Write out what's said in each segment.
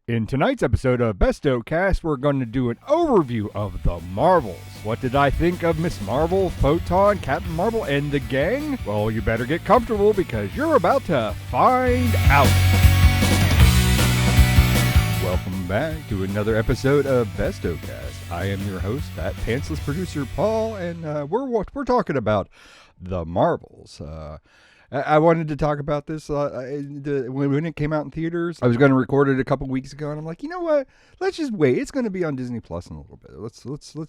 In tonight's episode of Besto Cast, we're going to do an overview of the Marvels. What did I think of Miss Marvel, Photon, Captain Marvel, and the gang? Well, you better get comfortable because you're about to find out. Welcome back to another episode of Besto Cast. I am your host, that pantsless producer Paul, and we're talking about the Marvels. I wanted to talk about this when it came out in theaters. I was going to record it a couple weeks ago, and I'm like, you know what? Let's just wait. It's going to be on Disney Plus in a little bit. Let's rewatch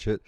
it,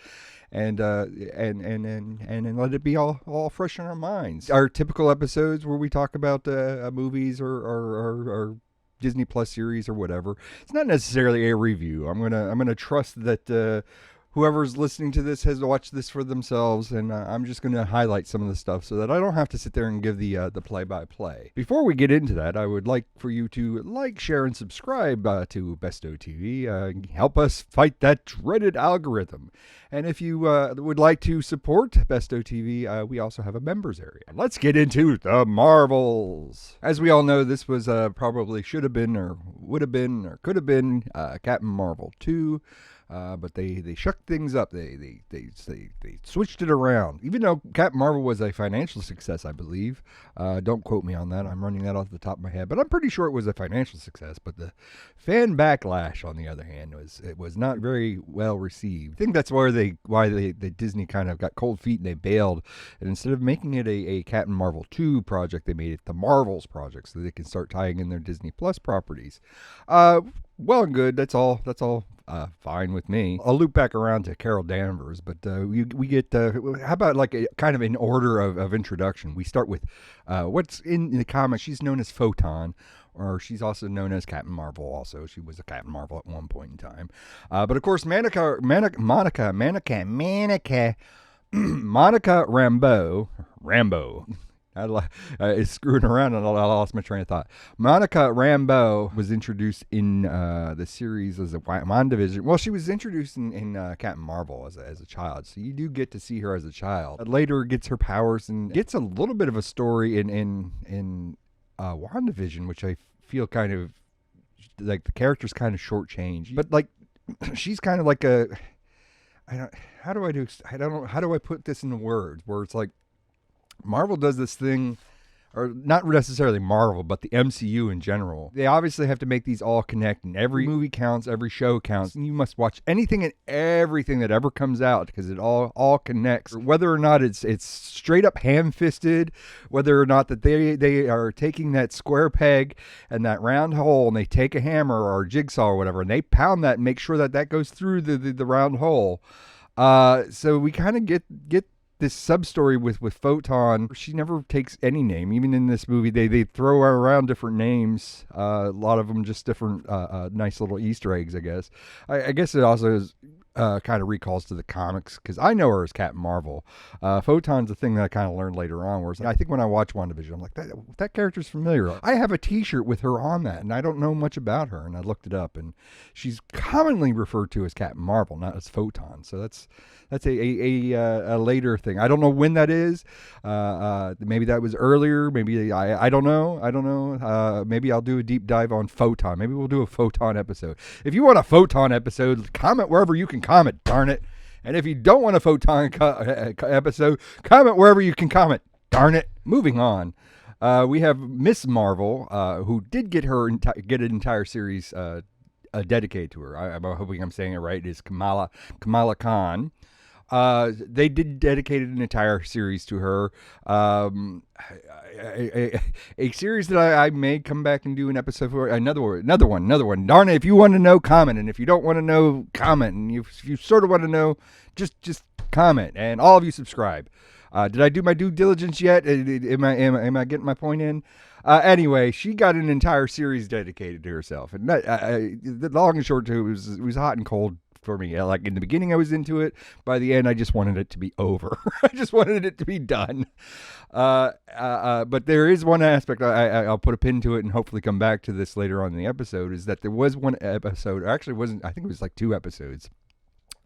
and then let it be all fresh in our minds. Our typical episodes where we talk about movies or Disney Plus series or whatever. It's not necessarily a review. I'm gonna trust that. Whoever's listening to this has watched this for themselves, and I'm just going to highlight some of the stuff so that I don't have to sit there and give the play-by-play. Before we get into that, I would like for you to like, share, and subscribe to Besto TV. Help us fight that dreaded algorithm. And if you would like to support Besto TV, we also have a members area. Let's get into the Marvels. As we all know, this was probably should have been or would have been or could have been Captain Marvel 2. But they shucked things up. They switched it around. Even though Captain Marvel was a financial success, I believe. Don't quote me on that. I'm running that off the top of my head. But I'm pretty sure it was a financial success. But the fan backlash, on the other hand, was not very well received. I think that's why Disney kind of got cold feet and they bailed. And instead of making it a Captain Marvel 2 project, they made it the Marvels project so they can start tying in their Disney Plus properties. Well and good. That's all. Fine with me. I'll loop back around to Carol Danvers, but we get, how about like a kind of in order of introduction? We start with what's in the comics. She's known as Photon, or she's also known as Captain Marvel also. She was a Captain Marvel at one point in time. But of course, Monica Rambeau. It's screwing around and I lost my train of thought. Monica Rambeau was introduced in the series as a WandaVision. Well, she was introduced in Captain Marvel as a child, so you do get to see her as a child. Later gets her powers and gets a little bit of a story in WandaVision, which I feel kind of like the character's kind of shortchanged. But like she's kind of like how do I put this into words where it's like Marvel does this thing, or not necessarily Marvel, but the MCU in general. They obviously have to make these all connect, and every movie counts, every show counts, and you must watch anything and everything that ever comes out because it all connects. Whether or not it's straight up ham-fisted, whether or not that they are taking that square peg and that round hole, and they take a hammer or a jigsaw or whatever, and they pound that and make sure that goes through the round hole. So we kind of get this sub-story with Photon. She never takes any name. Even in this movie, they throw around different names. A lot of them just different nice little Easter eggs, I guess. I guess it also is, kind of recalls to the comics, because I know her as Captain Marvel. Photon's a thing that I kind of learned later on, where I think when I watched WandaVision, I'm like, that character's familiar. I have a t-shirt with her on that, and I don't know much about her, and I looked it up, and she's commonly referred to as Captain Marvel, not as Photon. So that's a later thing. I don't know when that is. Maybe that was earlier. Maybe I don't know. Maybe I'll do a deep dive on Photon. Maybe we'll do a Photon episode. If you want a Photon episode, comment wherever you can comment, darn it. And if you don't want a Photon episode, comment wherever you can comment, darn it. Moving on. We have Miss Marvel, who did get an entire series dedicated to her. I'm hoping I'm saying it right. It is Kamala Khan. They did dedicate an entire series to her. A series that I may come back and do an episode for. Another one. Darn it! If you want to know, comment, and if you don't want to know, comment, and if you sort of want to know, just comment, and all of you subscribe. Did I do my due diligence yet? Am I getting my point in? Anyway, she got an entire series dedicated to herself, and the long and short to it was hot and cold for me. Like in the beginning, I was into it. By the end, I just wanted it to be over. I just wanted it to be done. But there is one aspect, I'll put a pin to it and hopefully come back to this later on in the episode, is that there was one episode, actually it wasn't, I think it was like 2 episodes,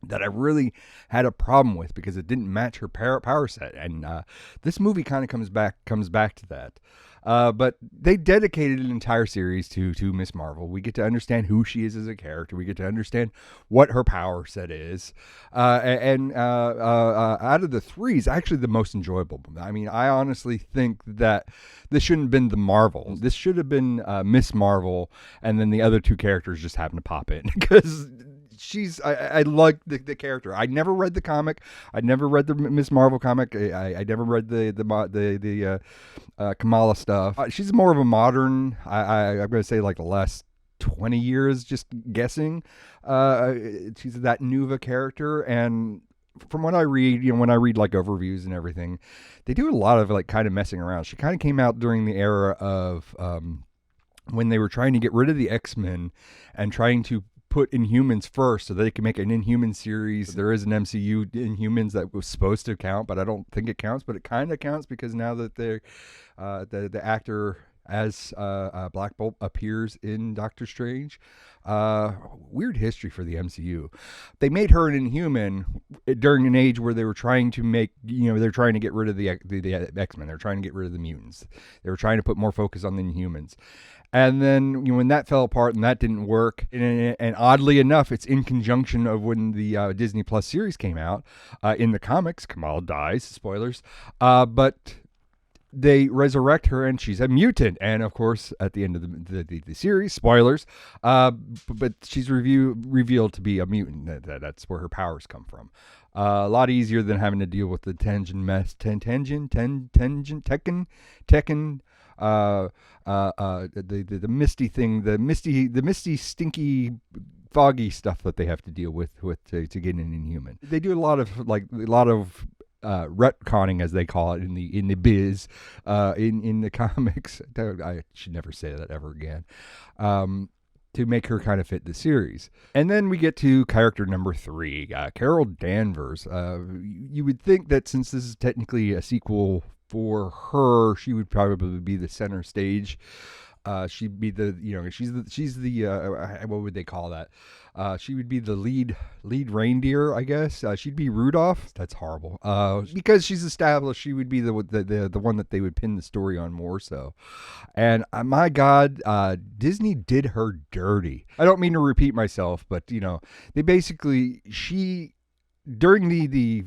that I really had a problem with because it didn't match her power set, and this movie kind of comes back to that. But they dedicated an entire series to Miss Marvel. We get to understand who she is as a character. We get to understand what her power set is. And out of the three, is actually the most enjoyable. I mean, I honestly think that this shouldn't have been the Marvels. This should have been Miss Marvel, and then the other two characters just happen to pop in because I like the character. I never read the comic. I never read the Miss Marvel comic. I never read the Kamala stuff. She's more of a modern. I'm going to say like the last 20 years, just guessing. She's that new of a character, and from what I read, when I read like overviews and everything, they do a lot of like kind of messing around. She kind of came out during the era of when they were trying to get rid of the X-Men and trying to put Inhumans first so they can make an Inhuman series. There is an MCU Inhumans that was supposed to count, but I don't think it counts, but it kind of counts because now that they're the actor as Black Bolt appears in Doctor Strange. Weird history for the MCU. They made her an Inhuman during an age where they were trying to make, they're trying to get rid of the X-Men. They're trying to get rid of the mutants. They were trying to put more focus on the Inhumans. And then when that fell apart and that didn't work, and oddly enough, it's in conjunction of when the Disney Plus series came out. In the comics, Kamala dies, spoilers, but they resurrect her and she's a mutant. And of course, at the end of the series, spoilers, but she's revealed to be a mutant. That's where her powers come from. A lot easier than having to deal with the Tekken, the misty thing, the misty stinky foggy stuff that they have to deal with to get an Inhuman. They do a lot of retconning, as they call it in the biz, in the comics. I should never say that ever again. To make her kind of fit the series. And then we get to character number 3, Carol Danvers. You would think that since this is technically a sequel for her, she would probably be the center stage. She'd be the, she's the what would they call that? She would be the lead reindeer, I guess. She'd be Rudolph. That's horrible. Because she's established, she would be the one that they would pin the story on more so. And my God, Disney did her dirty. I don't mean to repeat myself, but they basically, during the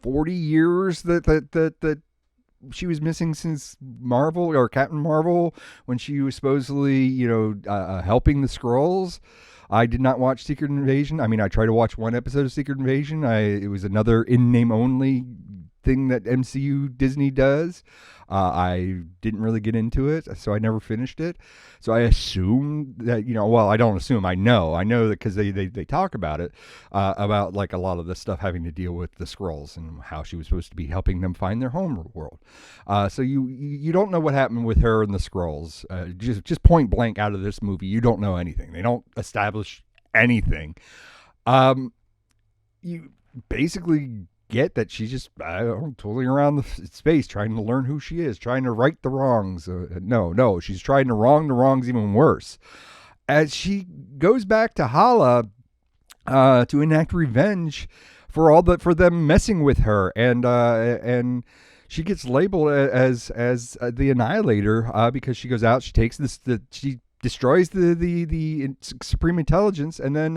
40 years that she was missing since Marvel or Captain Marvel, when she was supposedly, helping the Skrulls. I did not watch Secret Invasion. I mean, I tried to watch one episode of Secret Invasion. It was another in-name only thing that MCU Disney does. I didn't really get into it, so I never finished it. So I assume that, well, I don't assume, I know that because they talk about it, about like a lot of the stuff having to deal with the Skrulls and how she was supposed to be helping them find their home world. So you don't know what happened with her and the Skrulls. Just point blank out of this movie, you don't know anything. They don't establish anything. You basically get that she's just totally around the space trying to learn who she is, trying to right the wrongs. No, she's trying to wrong the wrongs even worse. As she goes back to Hala to enact revenge for them messing with her, and she gets labeled as the Annihilator because she goes out, she takes she destroys the Supreme Intelligence, and then,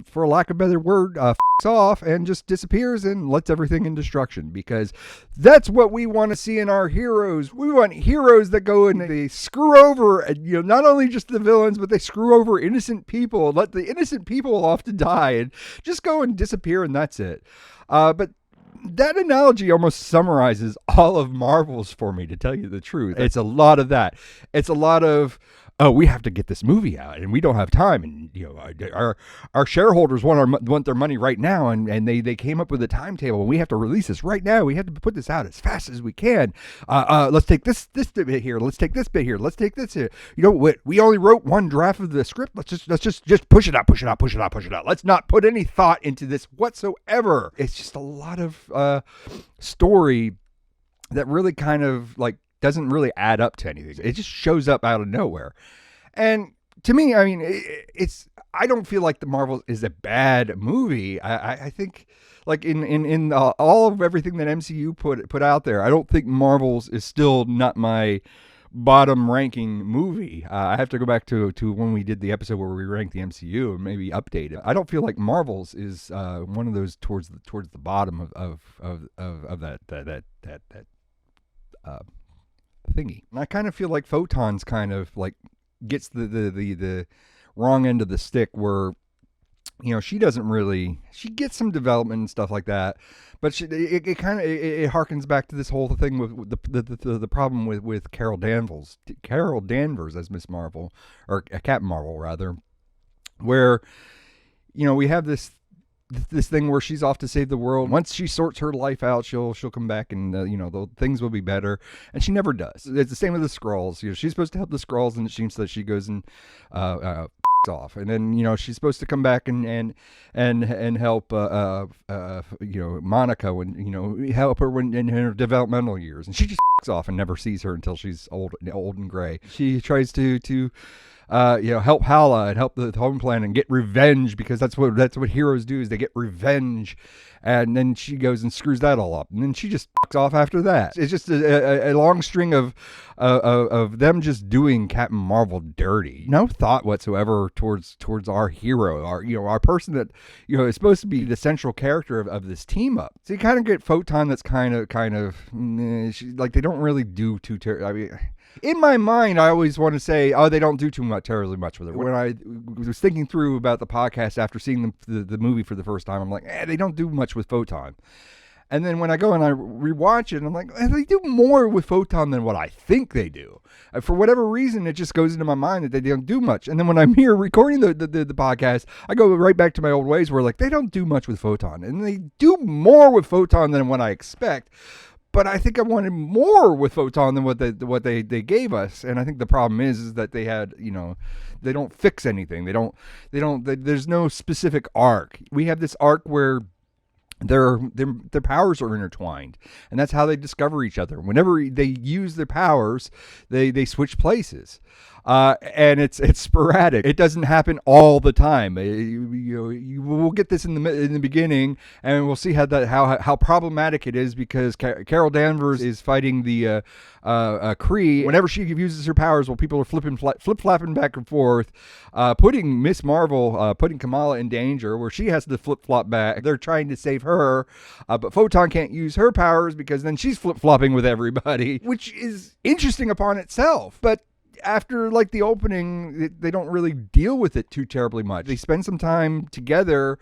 for lack of a better word, off and just disappears and lets everything in destruction, because that's what we want to see in our heroes. We want heroes that go and they screw over, not only just the villains, but they screw over innocent people, let the innocent people off to die and just go and disappear, and that's it. But that analogy almost summarizes all of Marvel's for me, to tell you the truth. It's a lot of that. It's a lot of, we have to get this movie out, and we don't have time, and our shareholders want their money right now, and they came up with a timetable, and we have to release this right now. We have to put this out as fast as we can. Let's take this bit here. Let's take this bit here. Let's take this here. We only wrote one draft of the script. Let's just push it out. Let's not put any thought into this whatsoever. It's just a lot of story that really kind of like doesn't really add up to anything. It just shows up out of nowhere. And to me, I mean, it's. I don't feel like the Marvels is a bad movie. I think, like in all of everything that MCU put out there, I don't think Marvels is still not my bottom ranking movie. I have to go back to when we did the episode where we ranked the MCU and maybe update it. I don't feel like Marvels is one of those towards the bottom of that thingy. And I kind of feel like Photon's kind of like gets the wrong end of the stick, where she doesn't really, she gets some development and stuff like that, but it kind of it harkens back to this whole thing with the problem with Carol Danvers as Miss Marvel, or Captain Marvel rather, where we have this thing where she's off to save the world. Once she sorts her life out, she'll come back and the things will be better, and she never does. It's the same with the Skrulls. She's supposed to help the Skrulls, and it seems that she goes and off, and then she's supposed to come back and help Monica when help her when in her developmental years, and she just off and never sees her until she's old and gray. She tries to help Hala and help the home planet and get revenge, because that's what heroes do, is they get revenge. And then she goes and screws that all up, and then she just fucks off after that. It's just a long string of them just doing Captain Marvel dirty. No thought whatsoever towards our hero, our person that is supposed to be the central character of this team up. So you kind of get Photon that's kind of like they don't really do too terribly. I mean, in my mind, I always want to say, they don't do terribly much with it. When I was thinking through about the podcast after seeing the movie for the first time, I'm like, they don't do much with Photon. And then when I go and I rewatch it, I'm like, they do more with Photon than what I think they do. For whatever reason, it just goes into my mind that they don't do much. And then when I'm here recording the podcast, I go right back to my old ways where, like, they don't do much with Photon. And they do more with Photon than what I expect. But I think I wanted more with Photon than what they gave us, and I think the problem is that they had, they don't fix anything. There's no specific arc. We have this arc where their powers are intertwined, and that's how they discover each other. Whenever they use their powers, they switch places. And it's sporadic. It doesn't happen all the time. We'll get this in the beginning, and we'll see how problematic it is, because Carol Danvers is fighting the Kree. Whenever she uses her powers, people are flip-flopping back and forth, putting Miss Marvel, putting Kamala in danger, where she has to flip-flop back. They're trying to save her, but Photon can't use her powers because then she's flip-flopping with everybody, which is interesting upon itself. But after like the opening, they don't really deal with it too terribly much. They spend some time together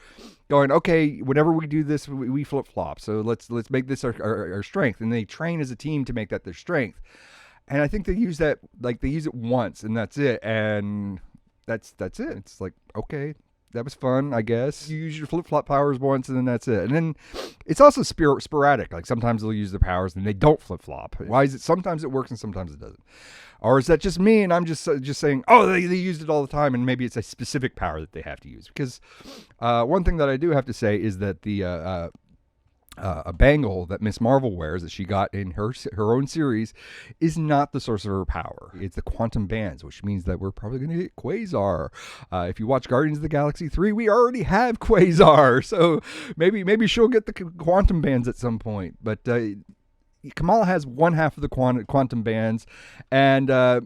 going, okay, whenever we do this, we flip-flop. So let's make this our strength. And they train as a team to make that their strength. And I think they use that, like, they use it once and that's it. And that's it. It's like, okay, that was fun, I guess. You use your flip-flop powers once and then that's it. And then it's also sporadic. Like, sometimes they'll use their powers and they don't flip-flop. Why is it? Sometimes it works and sometimes it doesn't. Or is that just me and I'm just saying, they used it all the time, and maybe it's a specific power that they have to use? Because one thing that I do have to say is that the a bangle that Miss Marvel wears that she got in her own series is not the source of her power. It's the quantum bands, which means that we're probably going to get Quasar. If you watch Guardians of the Galaxy 3, we already have Quasar, so maybe she'll get the quantum bands at some point. But Kamala has one half of the quantum bands, and I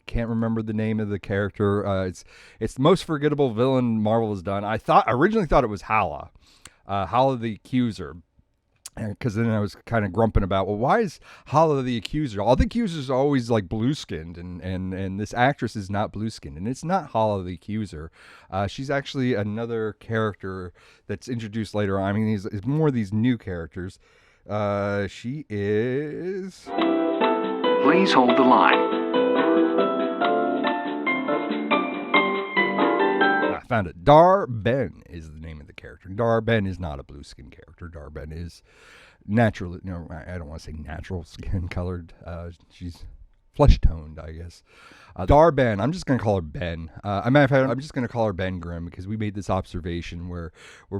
can't remember the name of the character. It's the most forgettable villain Marvel has done. I originally thought it was Hala the Accuser, because then I was kind of grumping about, well, why is Hala the Accuser? All the Accusers are always like blue-skinned, and this actress is not blue-skinned, and it's not Hala the Accuser. She's actually another character that's introduced later on. I mean, it's more of these new characters. She is... Please hold the line. I found it. Dar-Ben is the name of the character. Dar-Ben is not a blue skin character. Dar-Ben is natural. No, I don't want to say natural skin colored. She's flesh toned, I guess. Dar-Ben, I'm just going to call her Ben. I'm just going to call her Ben Grimm because we made this observation where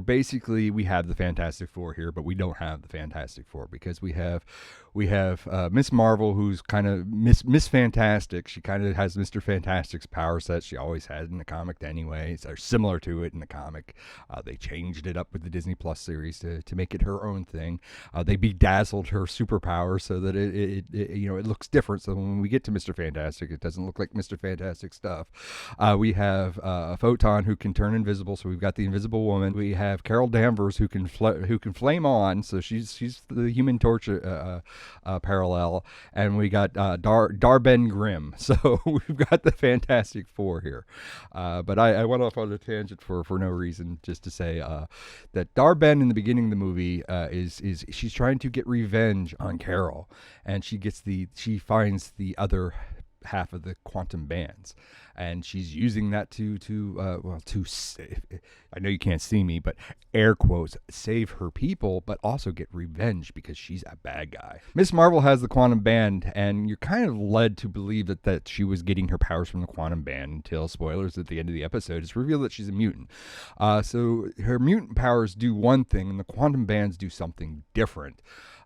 basically we have the Fantastic Four here, but we don't have the Fantastic Four because we have Miss Marvel, who's kind of Miss Fantastic. She kind of has Mr. Fantastic's power set. She always had in the comic anyway. They're similar to it in the comic. They changed it up with the Disney Plus series to make it her own thing. They bedazzled her superpower so that it looks different. So when we get to Mr. Fantastic, it doesn't look like Mr. Fantastic stuff. We have Photon, who can turn invisible. So we've got the Invisible Woman. We have Carol Danvers, who can flame on. So she's the Human Torch parallel, and we got Dar-Ben Grimm. So we've got the Fantastic Four here. But I went off on a tangent for no reason, just to say that Dar-Ben in the beginning of the movie is she's trying to get revenge on Carol, and she finds the other half of the quantum bands, and she's using that to I know you can't see me, but air quotes, save her people, but also get revenge because she's a bad guy. Miss Marvel has the quantum band, and you're kind of led to believe that she was getting her powers from the quantum band until, spoilers, at the end of the episode, it's revealed that she's a mutant. So her mutant powers do one thing, and the quantum bands do something different.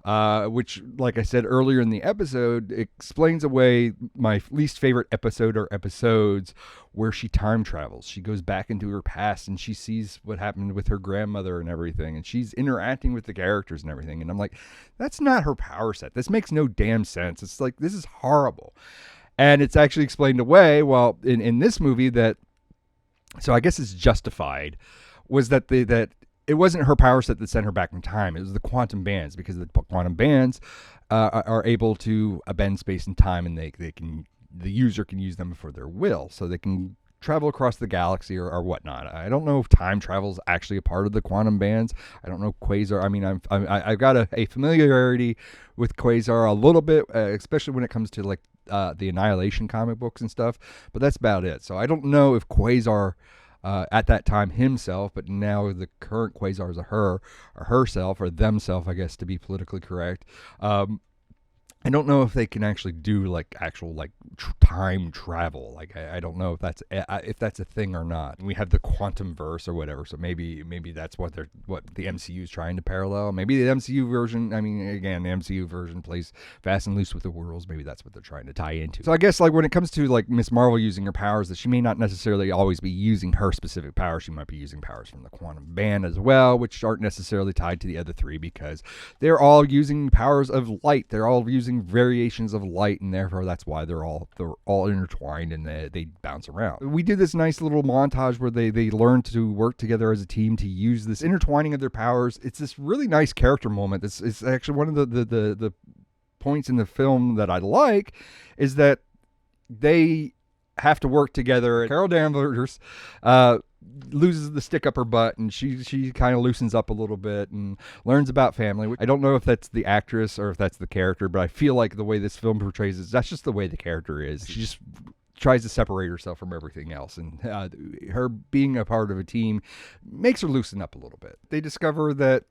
Which, like I said earlier in the episode, explains away my least favorite episode or episodes where she time travels. She goes back into her past and she sees what happened with her grandmother and everything, and she's interacting with the characters and everything. And I'm like, that's not her power set. This makes no damn sense. It's like, this is horrible. And it's actually explained away, well, in this movie that, so I guess it's justified, was that it wasn't her power set that sent her back in time. It was the quantum bands, because the quantum bands are able to bend space and time, and the user can use them for their will, so they can travel across the galaxy or whatnot. I don't know if time travel is actually a part of the quantum bands. I don't know Quasar. I mean, I've got a familiarity with Quasar a little bit, especially when it comes to like the Annihilation comic books and stuff. But that's about it. So I don't know if Quasar. At that time himself, but now the current Quasars are her, or herself, or themself, I guess, to be politically correct. I don't know if they can actually do like actual like time travel. Like I don't know if that's a thing or not. We have the quantum verse or whatever, so maybe that's what the MCU is trying to parallel. Maybe the MCU version. I mean, again, the MCU version plays fast and loose with the worlds. Maybe that's what they're trying to tie into. So I guess like when it comes to like Miss Marvel using her powers, that she may not necessarily always be using her specific powers. She might be using powers from the quantum band as well, which aren't necessarily tied to the other three because they're all using powers of light. They're all using variations of light, and therefore that's why they're all intertwined and they bounce around. We did this nice little montage where they learn to work together as a team to use this intertwining of their powers. It's this really nice character moment. It's actually one of the points in the film that I like is that they have to work together. Carol Danvers loses the stick up her butt, and she kind of loosens up a little bit and learns about family. I don't know if that's the actress or if that's the character, but I feel like the way this film portrays it, that's just the way the character is. She just tries to separate herself from everything else, and her being a part of a team makes her loosen up a little bit. They discover that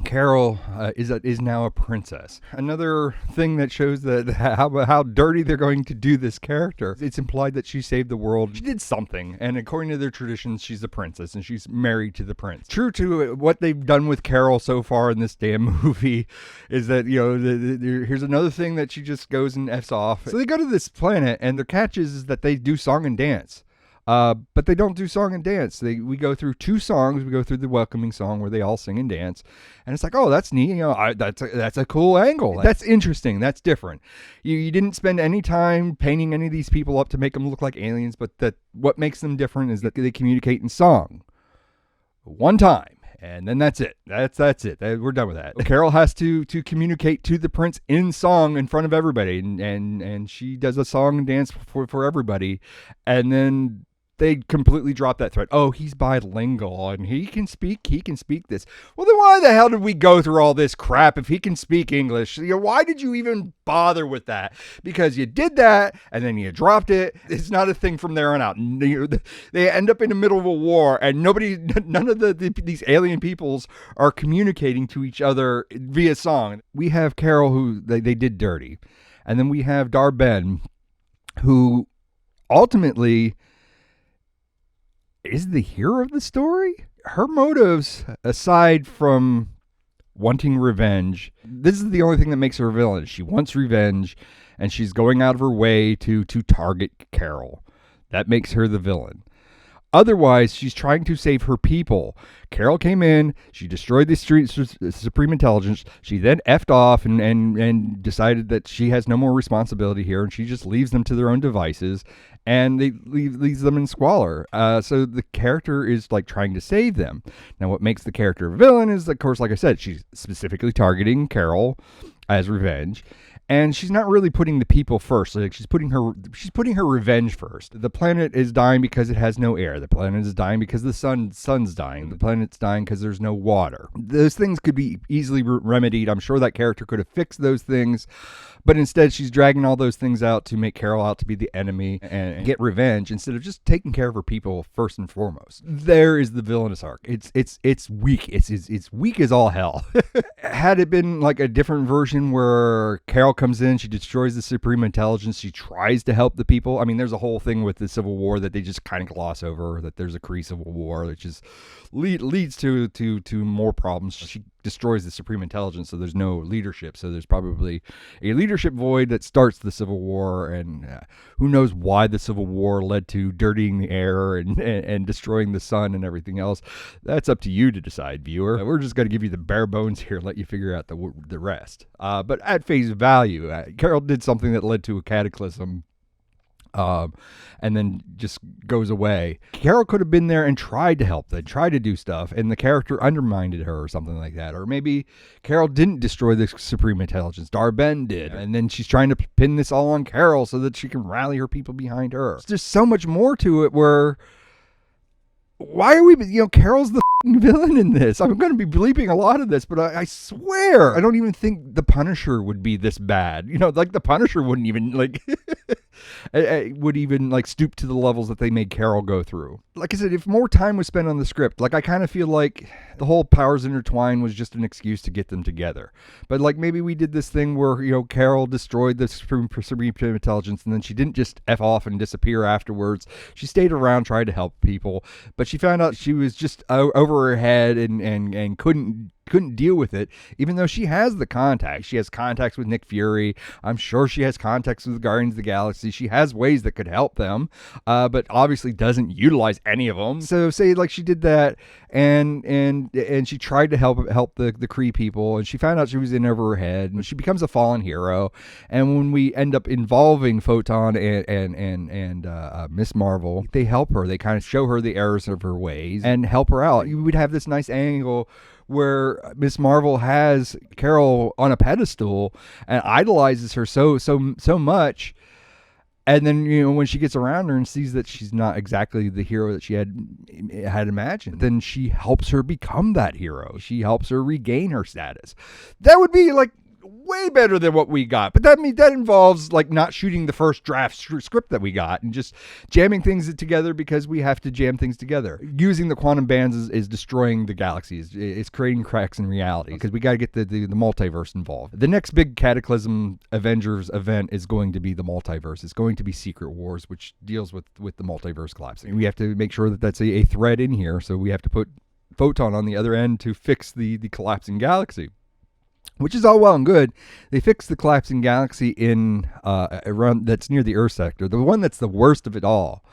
Carol is now a princess. Another thing that shows that how dirty they're going to do this character. It's implied that she saved the world. She did something, and according to their traditions, she's a princess, and she's married to the prince. True to what they've done with Carol so far in this damn movie is that, you know, here's another thing that she just goes and F's off. So they go to this planet, and their catch is that they do song and dance. But they don't do song and dance. We go through two songs. We go through the welcoming song where they all sing and dance, and it's like, oh, that's neat. You know, that's a cool angle. That's interesting. That's different. You didn't spend any time painting any of these people up to make them look like aliens, but what makes them different is that they communicate in song. One time. And then that's it. That's it. We're done with that. Carol has to communicate to the prince in song in front of everybody, and she does a song and dance for everybody, and then they completely drop that thread. Oh, he's bilingual and he can speak this. Well, then why the hell did we go through all this crap if he can speak English? You know, why did you even bother with that? Because you did that and then you dropped it. It's not a thing from there on out. They end up in the middle of a war, and none of these alien peoples are communicating to each other via song. We have Carol, who they did dirty. And then we have Dar-Ben, who ultimately is the hero of the story. Her motives, aside from wanting revenge, this is the only thing that makes her a villain. She wants revenge, and she's going out of her way to target Carol. That makes her the villain. Otherwise, she's trying to save her people. Carol came in, she destroyed the Supreme Intelligence. She then effed off and decided that she has no more responsibility here, and she just leaves them to their own devices, and they leaves them in squalor. So the character is like trying to save them. Now, what makes the character a villain is, of course, like I said, she's specifically targeting Carol as revenge. And she's not really putting the people first. Like she's putting her revenge first. The planet is dying because it has no air. The planet is dying because the sun's dying. The planet's dying because there's no water. Those things could be easily remedied. I'm sure that character could have fixed those things. But instead, she's dragging all those things out to make Carol out to be the enemy and get revenge instead of just taking care of her people first and foremost. There is the villainous arc. It's weak. It's weak as all hell. Had it been like a different version where Carol comes in, she destroys the Supreme Intelligence, she tries to help the people. I mean, there's a whole thing with the Civil War that they just kind of gloss over, that there's a Kree Civil War, which is leads to more problems. She destroys the Supreme Intelligence, so there's no leadership. So there's probably a leadership void that starts the Civil War, and who knows why the Civil War led to dirtying the air and destroying the sun and everything else. That's up to you to decide, viewer. We're just going to give you the bare bones here and let you figure out the rest. But at face value, Carol did something that led to a cataclysm, and then just goes away. Carol could have been there and tried to help them, tried to do stuff, and the character undermined her or something like that. Or maybe Carol didn't destroy the Supreme Intelligence. Dar-Ben did. And then she's trying to pin this all on Carol so that she can rally her people behind her. There's just so much more to it where... Why are we, Carol's the villain in this. I'm going to be bleeping a lot of this, but I swear, I don't even think the Punisher would be this bad. Like the Punisher wouldn't even, would even, stoop to the levels that they made Carol go through. Like I said, if more time was spent on the script, I kind of feel like the whole powers intertwined was just an excuse to get them together. But, maybe we did this thing where, Carol destroyed the Supreme Intelligence, and then she didn't just F off and disappear afterwards. She stayed around, tried to help people, but she found out she was just over her head and couldn't deal with it, even though she has the contacts. She has contacts with Nick Fury. I'm sure she has contacts with the Guardians of the Galaxy. She has ways that could help them, but obviously doesn't utilize any of them. So say she did that, and she tried to help the Kree people, and she found out she was in over her head, and she becomes a fallen hero. And when we end up involving Photon and Miss Marvel, they help her. They kind of show her the errors of her ways and help her out. You would have this nice angle where Miss Marvel has Carol on a pedestal and idolizes her so much, and then when she gets around her and sees that she's not exactly the hero that she had imagined, then she helps her become that hero. She helps her regain her status. That would be way better than what we got, but that involves not shooting the first draft script that we got and just jamming things together because we have to jam things together. Using the quantum bands is destroying the galaxies. It's creating cracks in reality because we got to get the multiverse involved. The next big Cataclysm Avengers event is going to be the multiverse. It's going to be Secret Wars, which deals with the multiverse collapsing. We have to make sure that that's a thread in here, so we have to put Photon on the other end to fix the collapsing galaxy. Which is all well and good. They fixed the collapsing galaxy in around that's near the Earth sector, the one that's the worst of it all.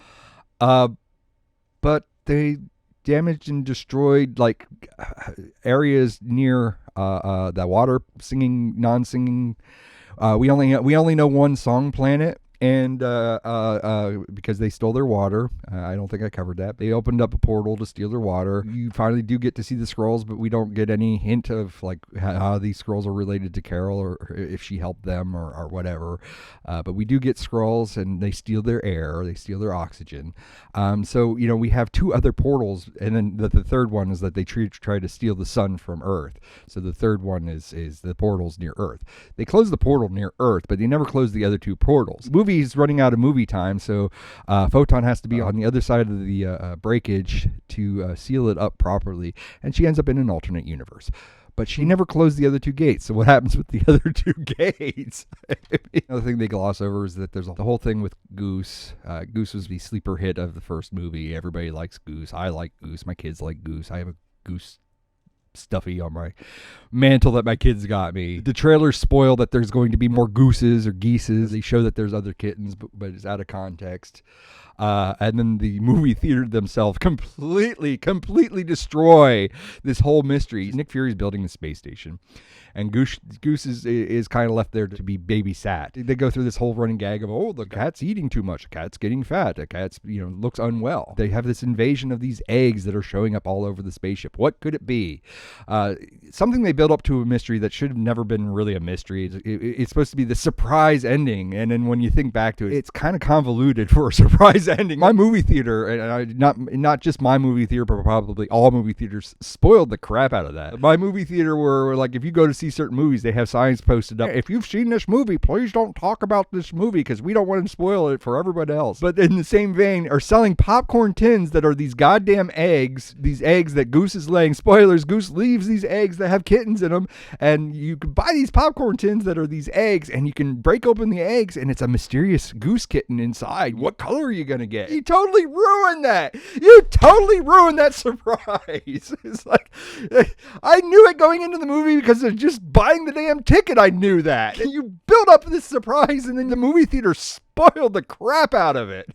But they damaged and destroyed areas near the water singing, non-singing. We only know one song planet. And because they stole their water, I don't think I covered that. They opened up a portal to steal their water. You finally do get to see the Skrulls, but we don't get any hint of how these Skrulls are related to Carol or if she helped them or whatever. But we do get Skrulls, and they steal their air, they steal their oxygen. So we have two other portals, and then the third one is that they try to steal the sun from Earth. So the third one is the portals near Earth. They close the portal near Earth, but they never close the other two portals. Movie's running out of movie time, so Photon has to be on the other side of the breakage to seal it up properly, and she ends up in an alternate universe. but she never closed the other 2 gates. So what happens with the other 2 gates? Another thing they gloss over is that there's the whole thing with Goose. Goose was the sleeper hit of the first movie. Everybody likes Goose. I like Goose. My kids like Goose. I have a Goose stuffy on my mantle that my kids got me. The trailers spoil that there's going to be more gooses or geeses. They show that there's other kittens, but it's out of context. And then the movie theater themselves completely destroy this whole mystery. Nick Fury's building the space station, and Goose is kind of left there to be babysat. They go through this whole running gag of, oh, the cat's eating too much, the cat's getting fat, the cat's looks unwell. They have this invasion of these eggs that are showing up all over the spaceship. What could it be? Something they build up to a mystery that should have never been really a mystery. It's supposed to be the surprise ending, and then when you think back to it, it's kind of convoluted for a surprise ending. My movie theater, and not just my movie theater, but probably all movie theaters, spoiled the crap out of that. My movie theater, where like if you go to see certain movies, they have signs posted up. If you've seen this movie, please don't talk about this movie because we don't want to spoil it for everybody else. But in the same vein, are selling popcorn tins that are these goddamn eggs. These eggs that Goose is laying. Spoilers: Goose leaves these eggs that have kittens in them, and you can buy these popcorn tins that are these eggs, and you can break open the eggs, and it's a mysterious goose kitten inside. What color are you gonna get? You totally ruined that. You totally ruined that surprise. It's like, I knew it going into the movie because of just buying the damn ticket. I knew that. And you build up this surprise, and then the movie theater spoiled the crap out of it.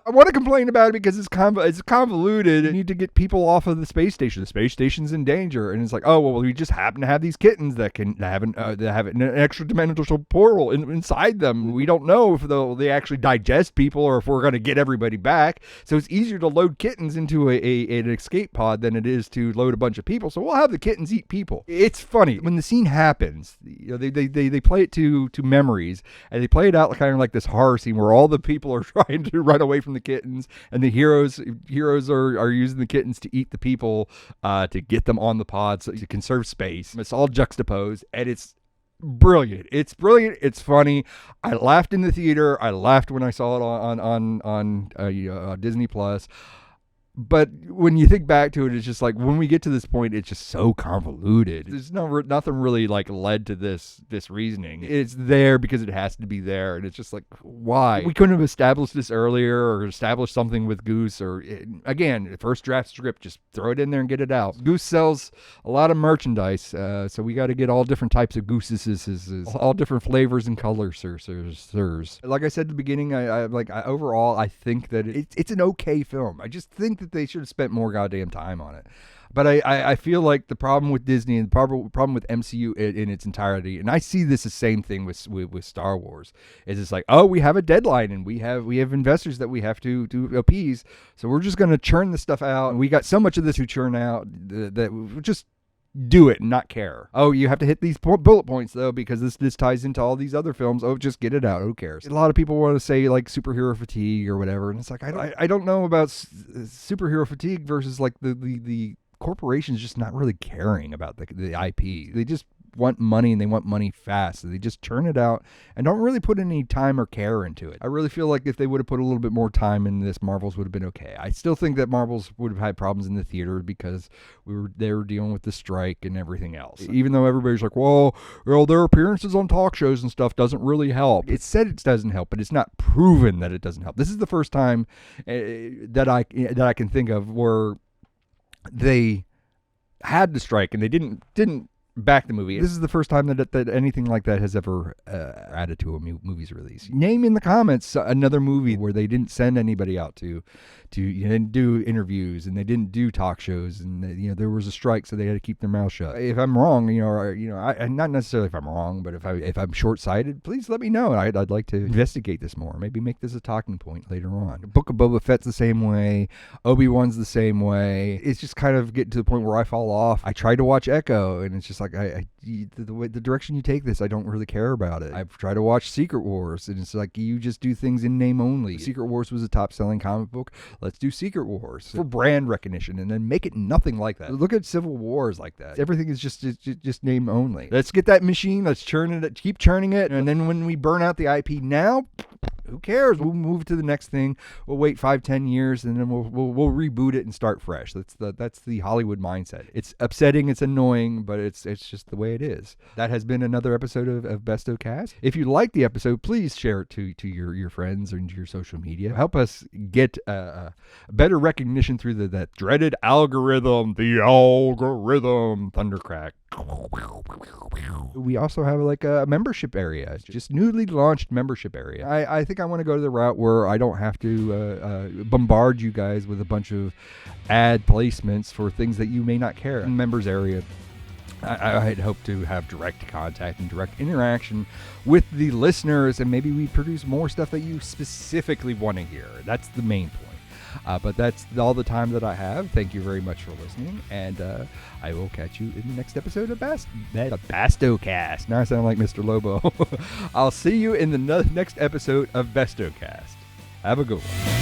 I want to complain about it because it's convoluted. You need to get people off of the space station. The space station's in danger, and it's like, oh well, we just happen to have these kittens that have an extra dimensional portal inside them. We don't know if they actually digest people or if we're going to get everybody back. So it's easier to load kittens into an escape pod than it is to load a bunch of people. So we'll have the kittens eat people. It's funny when the scene happens. They play it to memories, and they play it out kind of like this horror scene where all the people are trying to run away from the kittens, and the heroes are using the kittens to eat the people to get them on the pod so to conserve space. It's all juxtaposed, and it's brilliant. It's brilliant. It's funny. I laughed in the theater. I laughed when I saw it on Disney Plus. But when you think back to it, it's just like when we get to this point, it's just so convoluted. There's nothing really like led to this reasoning. It's there because it has to be there, and it's just like, why? We couldn't have established this earlier or established something with Goose, or again, first draft script, just throw it in there and get it out. Goose sells a lot of merchandise, so we got to get all different types of gooses, all different flavors and colors, sirs. Like I said at the beginning, overall, I think that it's an okay film. I just think that they should have spent more goddamn time on it. But I feel like the problem with Disney and the problem with MCU in its entirety, and I see this the same thing with Star Wars, is it's like, oh, we have a deadline and we have investors that we have to appease, so we're just going to churn the stuff out, and we got so much of this to churn out that we just do it and not care. Oh, you have to hit these bullet points though because this ties into all these other films. Oh, just get it out. Who cares? A lot of people want to say like superhero fatigue or whatever, and it's like I don't know about superhero fatigue versus like the corporations just not really caring about the IP. They just want money, and they want money fast, so they just churn it out and don't really put any time or care into it. I really feel like if they would have put a little bit more time in this, Marvels would have been okay. I still think that Marvels would have had problems in the theater because they were dealing with the strike and everything else. Even though everybody's like, well, their appearances on talk shows and stuff doesn't really help. It's said it doesn't help, but it's not proven that it doesn't help. This is the first time that I can think of where they had the strike and they didn't back the movie. This is the first time that anything like that has ever added to a movie's release. Name in the comments another movie where they didn't send anybody out to didn't do interviews and they didn't do talk shows, and there was a strike, so they had to keep their mouth shut. If I'm wrong, I not necessarily if I'm wrong, but if I'm short-sighted, please let me know. I'd like to investigate this more. Maybe make this a talking point later on. Book of Boba Fett's the same way. Obi-Wan's the same way. It's just kind of getting to the point where I fall off. I tried to watch Echo, and it's just like the direction you take this, I don't really care about it. I've tried to watch Secret Wars, and it's like you just do things in name only. Secret Wars was a top-selling comic book. Let's do Secret Wars for brand recognition, and then make it nothing like that. Look at Civil Wars like that. Everything is just name only. Let's get that machine. Let's churn it. Keep churning it, and then when we burn out the IP now, who cares? We'll move to the next thing. We'll wait 5-10 years, and then we'll reboot it and start fresh. That's the Hollywood mindset. It's upsetting, it's annoying, but it's just the way it is. That has been another episode of Bestocast. If you like the episode, please share it to your friends or into your social media. Help us get better recognition through that dreaded algorithm, the algorithm thundercrack. We also have like a membership area, just newly launched membership area. I think I want to go to the route where I don't have to bombard you guys with a bunch of ad placements for things that you may not care. In members area, I'd hope to have direct contact and direct interaction with the listeners, and maybe we produce more stuff that you specifically want to hear. That's the main point. But that's all the time that I have. Thank you very much for listening, and I will catch you in the next episode of Bestocast. Now I sound like Mr. Lobo. I'll see you in the next episode of Bestocast. Have a good one.